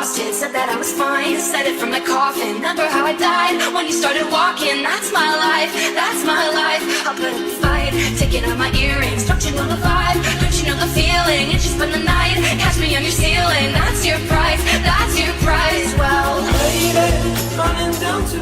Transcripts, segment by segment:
lost it, said that I was fine, said it from the coffin. Remember how I died when you started walking? That's my life, that's my life. I'll put up a fight, taking out my earrings. Don't you know the vibe? Don't you know the feeling? And you spend the night, catch me on your ceiling. That's your price, that's your price. Well, lady, running down to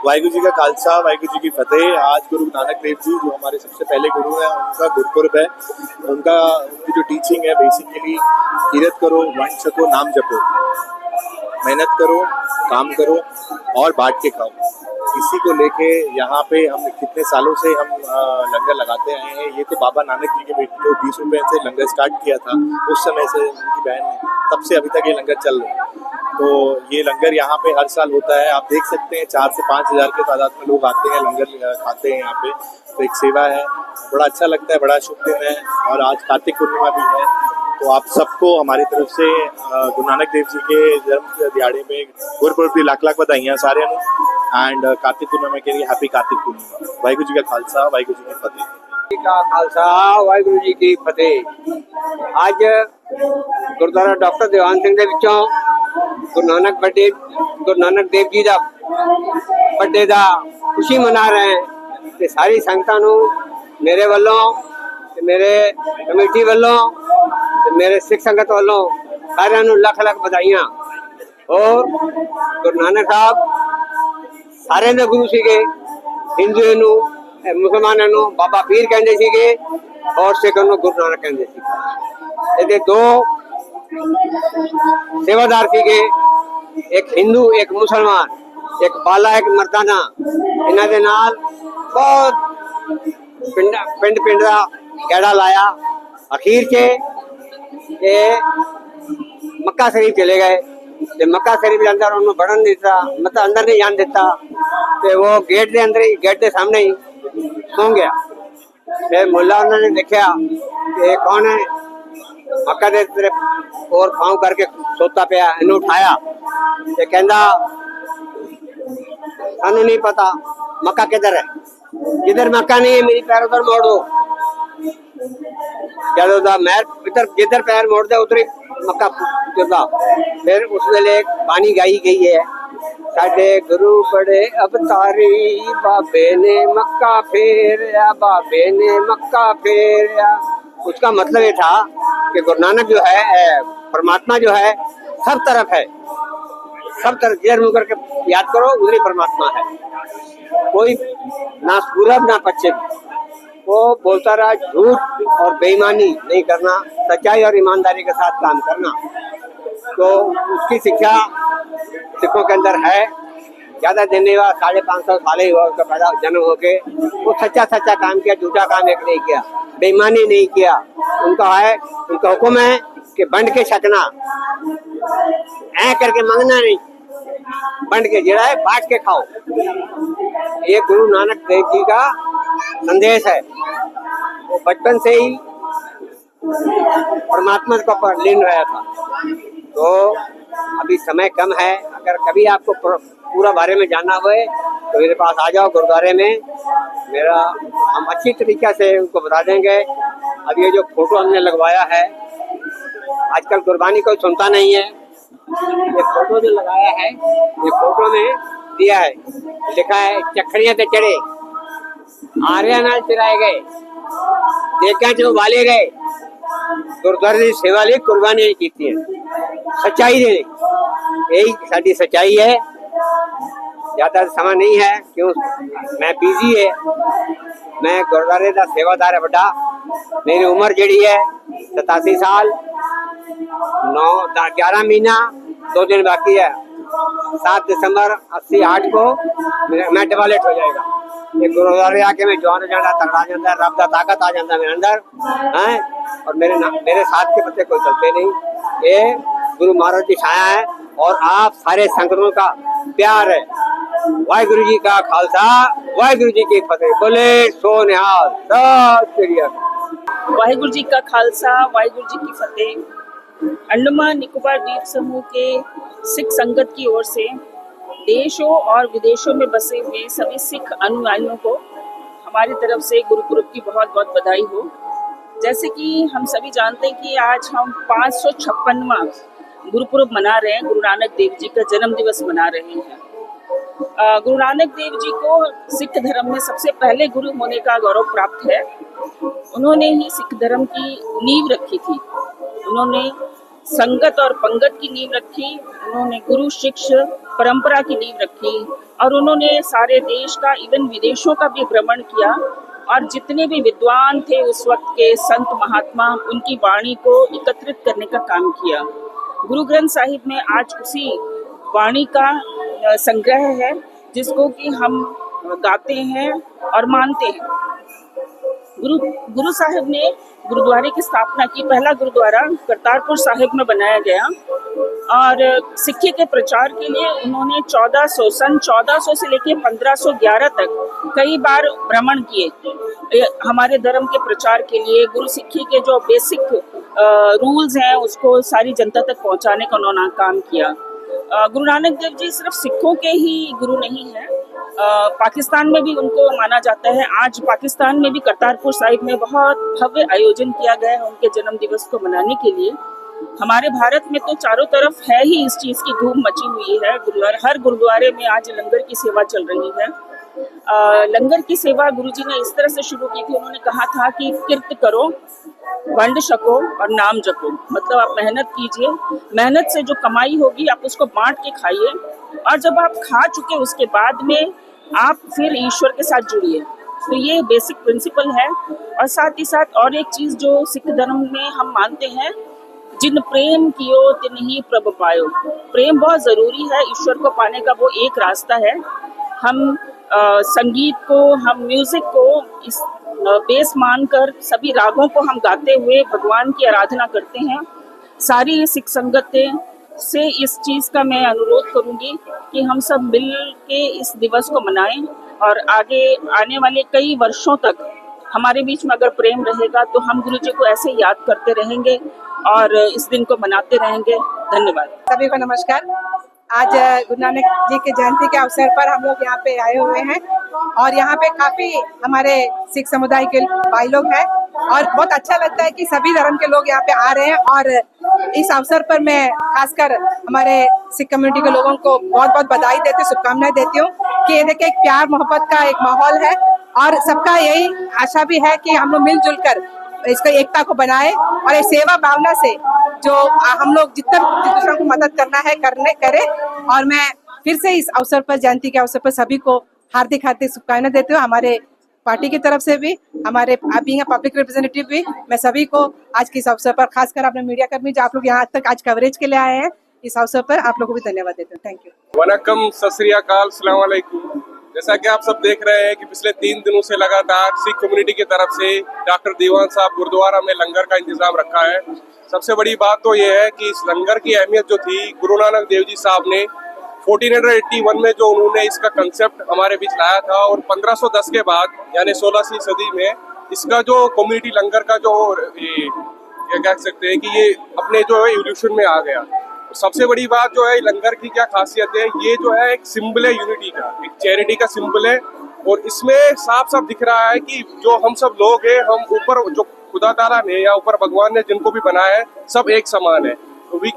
Waheguru ji का खालसा, वाहिगुरु जी की फतेह। आज गुरु नानक देव जी जो हमारे सबसे पहले गुरु हैं, उनका गुरपुरब है। उनकी जो टीचिंग है बेसिकली कीरत करो, वंड सको, नाम जपो, मेहनत करो, काम करो और बांट के खाओ। इसी को लेके यहाँ पे हम कितने सालों से हम लंगर लगाते आए हैं। ये तो बाबा नानक जी के बेटे को 20 रुपए से लंगर स्टार्ट किया था, उस समय से उनकी बहन ने, तब से अभी तक ये लंगर चल रहा है। तो ये लंगर यहाँ पे हर साल होता है। आप देख सकते हैं 4 से 5 हज़ार के तादाद में लोग आते हैं, लंगर खाते हैं यहाँ पे। तो एक सेवा है, बड़ा अच्छा लगता है, बड़ा शुभ दिन है। और आज कार्तिक पूर्णिमा भी है, तो आप सबको हमारी तरफ से गुरु नानक देव जी के जन्म दिहाड़े में गुरपुरब की लाख बधाइयाँ सारे एंड कार्तिक पूर्णिमा के लिए हैप्पी कार्तिक पूर्णिमा। वाहिगुरु जी का खालसा, वाहिगुरु जी की फतेह। का खालसा, वाहिगुरु जी की फतेह। आज गुरुद्वारा डॉक्टर देवान सिंह ਦੇ ਵਿੱਚੋਂ गुरु नानक देव जी ਦਾ बर्थडे ਦਾ खुशी मना रहे हैं। ਤੇ ਸਾਰੀ ਸੰਗਤਾਂ ਨੂੰ ਮੇਰੇ ਵੱਲੋਂ ਤੇ ਮੇਰੇ ਕਮੇਟੀ ਵੱਲੋਂ ਤੇ ਮੇਰੇ ਸਿੱਖ ਸੰਗਤ ਵੱਲੋਂ ਸਾਰਿਆਂ ਨੂੰ ਲੱਖ ਲੱਖ ਵਧਾਈਆਂ। ਔਰ ਗੁਰੂ ਨਾਨਕ ਸਾਹਿਬ ਸਾਰਿਆਂ ਦੇ ਗੁਰੂ ਸੀਗੇ। ਹਿੰਦੂਆਂ ਨੂੰ, ਮੁਸਲਮਾਨਾਂ ਨੂੰ ਬਾਬਾ ਪੀਰ ਕਹਿੰਦੇ ਸੀਗੇ ਔਰ ਸਿੱਖਾਂ ਨੂੰ ਗੁਰੂ ਨਾਨਕ ਕਹਿੰਦੇ ਸੀ। ਇਹਦੇ ਦੋ सेवादार सीगे, एक हिंदू एक मुसलमान, एक बाला एक मर्दाना। इन्हां दे नाल बहुत पिंड दा गैड़ा लाया। अखीर च ये मक्का शरीफ चले गए। ते मक्का शरीफ के अंदर उन्होंने बढ़न नहीं दिता, मतलब अंदर नहीं जान दिता। ते वो गेट के अंदर ही, गेट के सामने ही सो गया। फिर मुल्ला उन्होंने देखा कि कौन है, मक्का दे तरफ और पाँव करके सोता पिया। इन्हें उठाया ते कहंदा सानू नहीं पता मक्का किधर है, जिधर मक्का नहीं है मेरी पैर उधर मोड़ दो। जब मैं इधर जिधर पैर मोड़ दे उधर ही मक्का जुड़दा। फिर उस वेले पानी गाई गई है, साडे गुरु बड़े अवतारी, बाबे ने मक्का फेरया, बाबे ने मक्का फेरया। उसका मतलब ये था कि गुरु नानक जो है, परमात्मा जो है सब तरफ है, सब तरफ जिधर मुँह करके याद करो उधर ही परमात्मा है। कोई ना पूरब ना पश्चिम। वो बोलता रहा झूठ और बेईमानी नहीं करना, सच्चाई और ईमानदारी के साथ काम करना। तो उसकी शिक्षा सिखों के अंदर है। ज्यादा दिन नहीं हुआ, 550 साल ही हुआ उसका पैदा जन्म होके। वो सच्चा काम किया, झूठा काम एक नहीं किया, बेईमानी नहीं किया। उनका है, उनका हुक्म है कि बंट के छकना, ऐ करके मांगना नहीं, बंट के जड़ा है बांट के खाओ। ये गुरु नानक देव जी का संदेश है। वो बचपन से ही परमात्मा का पर लीन रहा था। तो अभी समय कम है, अगर कभी आपको पूरा बारे में जानना हुए तो मेरे पास आ जाओ गुरुद्वारे में। हम अच्छी तरीके से उनको बता देंगे। अब ये जो फोटो हमने लगवाया है, आजकल कुर्बानी कोई सुनता नहीं है, ये फोटो जो लगाया है, ये फोटो में दिया है, लिखा है चखड़ियां ते चढ़े, आर्या नाल चराए गए, देखा जो वाले गए, गुरुद्वारे की सेवा लिए कुर्बानी की है, सच्चाई दे, यही साडी सच्चाई है। ज्यादा समय नहीं है, क्यों मैं बिजी है, मैं गुरुद्वारे का सेवादार है बड़ा। मेरी उम्र जड़ी है 87 साल 11 महीना 2 दिन बाकी है। 7 दिसंबर 88 को मैं डिवालेट हो जाएगा। ये गुरुद्वारे आके मैं जौन जाना तगड़ा जाता है, रब का ताकत आ जाता है मेरे अंदर है। और मेरे साथ के बच्चे कोई चलते नहीं। ये गुरु महाराज की छाया है और आप सारे संगतों का प्यार है। वाहिगुरु जी का खालसा, वाहिगुरु जी की फतेह। बोले सो निहाल, सत श्री अकाल। वाहिगुरु जी का खालसा, वाहिगुरु जी की फतेह। अंडमान निकोबार द्वीप समूह के सिख संगत की ओर से देशों और विदेशों में बसे हुए सभी सिख अनुयायियों को हमारी तरफ से गुरुपुरब की बहुत बहुत बधाई हो। जैसे कि हम सभी जानते हैं कि आज हम 556वां गुरुपुरब मना रहे हैं, गुरु नानक देव जी का जन्म दिवस मना रहे हैं। गुरु नानक देव जी को सिख धर्म में सबसे पहले गुरु होने का गौरव प्राप्त है। उन्होंने ही सिख धर्म की नींव रखी थी। उन्होंने संगत और पंगत की नींव रखी, उन्होंने गुरु शिष्य परंपरा की नींव रखी और उन्होंने सारे देश का इवन विदेशों का भी भ्रमण किया। और जितने भी विद्वान थे उस वक्त के संत महात्मा, उनकी वाणी को एकत्रित करने का काम किया। गुरु ग्रंथ साहिब में आज उसी वाणी का संग्रह है जिसको कि हम गाते हैं और मानते हैं। गुरु साहिब ने गुरुद्वारे की स्थापना की। पहला गुरुद्वारा करतारपुर साहिब में बनाया गया और सिक्खे के प्रचार के लिए उन्होंने सन 1400 से लेकर 1511 तक कई बार भ्रमण किए हमारे धर्म के प्रचार के लिए। गुरु सिक्खी के जो बेसिक रूल्स हैं उसको सारी जनता तक पहुंचाने का उन्होंने काम किया। गुरु नानक देव जी सिर्फ सिखों के ही गुरु नहीं हैं, पाकिस्तान में भी उनको माना जाता है। आज पाकिस्तान में भी करतारपुर साहिब में बहुत भव्य आयोजन किया गया है उनके जन्म दिवस को मनाने के लिए। हमारे भारत में तो चारों तरफ है ही इस चीज़ की धूम मची हुई है। हर गुरुद्वारे में आज लंगर की सेवा चल रही है। लंगर की सेवा गुरुजी ने इस तरह से शुरू की थी। उन्होंने कहा था कि किर्त करो, वंड छको और नाम जपो। मतलब आप मेहनत कीजिए, मेहनत से जो कमाई होगी आप उसको बांट के खाइए और जब आप खा चुके उसके बाद में आप फिर ईश्वर के साथ जुड़िए। तो ये बेसिक प्रिंसिपल है। और साथ ही साथ और एक चीज़ जो सिख धर्म में हम मानते हैं, जिन प्रेम कियो तिन ही प्रभ पायो। प्रेम बहुत ज़रूरी है, ईश्वर को पाने का वो एक रास्ता है। हम संगीत को, हम म्यूज़िक को इस बेस मानकर सभी रागों को हम गाते हुए भगवान की आराधना करते हैं। सारी सिख संगतें से इस चीज़ का मैं अनुरोध करूंगी कि हम सब मिल के इस दिवस को मनाएं और आगे आने वाले कई वर्षों तक हमारे बीच में अगर प्रेम रहेगा तो हम गुरु जी को ऐसे याद करते रहेंगे और इस दिन को मनाते रहेंगे। धन्यवाद। सभी को नमस्कार। आज गुरु नानक जी के जयंती के अवसर पर हम लोग यहाँ पे आए हुए हैं और यहाँ पे काफी हमारे सिख समुदाय के भाई लोग हैं और बहुत अच्छा लगता है कि सभी धर्म के लोग यहाँ पे आ रहे हैं। और इस अवसर पर मैं खासकर हमारे सिख कम्युनिटी के लोगों को बहुत बहुत बधाई देती, शुभकामनाएं देती हूँ कि ये देखिए एक प्यार मोहब्बत का एक माहौल है और सबका यही आशा भी है कि हम लोग मिलजुल कर इसको एकता को बनाए और इस सेवा भावना से जो हम लोग जितना दूसरों को मदद करना है करें। और मैं फिर से इस अवसर पर, जयंती के अवसर पर सभी को हार्दिक शुभकामनाएं देती हूँ। हमारे पार्टी की तरफ से भी, हमारे पब्लिक रिप्रेजेंटेटिव भी, मैं सभी को आज के इस अवसर पर, खासकर अपने मीडिया कर्मी जो आप लोग यहाँ तक आज कवरेज के लिए आए हैं, इस अवसर पर आप लोगों को भी धन्यवाद देते हैं। Thank you. वनकम, सत श्री अकाल, अस्सलाम वालेकुम। जैसा कि आप सब देख रहे हैं कि पिछले 3 दिनों से लगातार सिख कम्युनिटी की तरफ से डॉक्टर दीवान साहब गुरुद्वारा में लंगर का इंतजाम रखा है। सबसे बड़ी बात तो ये है कि इस लंगर की अहमियत जो थी, गुरु नानक देव जी साहब ने 1481 में जो उन्होंने इसका कंसेप्ट हमारे बीच लाया था और 1510 के बाद यानी 16वीं सदी में इसका जो कम्युनिटी लंगर का जो ये कह सकते हैं कि ये अपने जो है इवोल्यूशन में आ गया। सबसे बड़ी बात जो है लंगर की क्या खासियत है, ये जो है एक सिंबल है यूनिटी का, एक चैरिटी का सिंबल है। और इसमें साफ साफ दिख रहा है कि जो हम सब लोग हैं, हम ऊपर जो खुदा ताला ने या ऊपर भगवान ने जिनको भी बनाया है, सब एक समान है।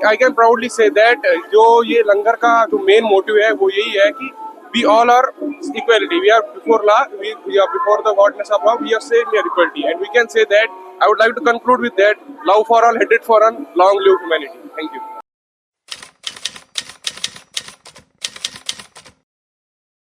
I can proudly say that जो ये लंगर का जो मेन मोटिव है वो यही है कि we all are equality. We are before law. We are before the godness of law. We are same. We are equality, and we can say that. I would like to conclude with that: love for all, hatred for all. Long live humanity. Thank you.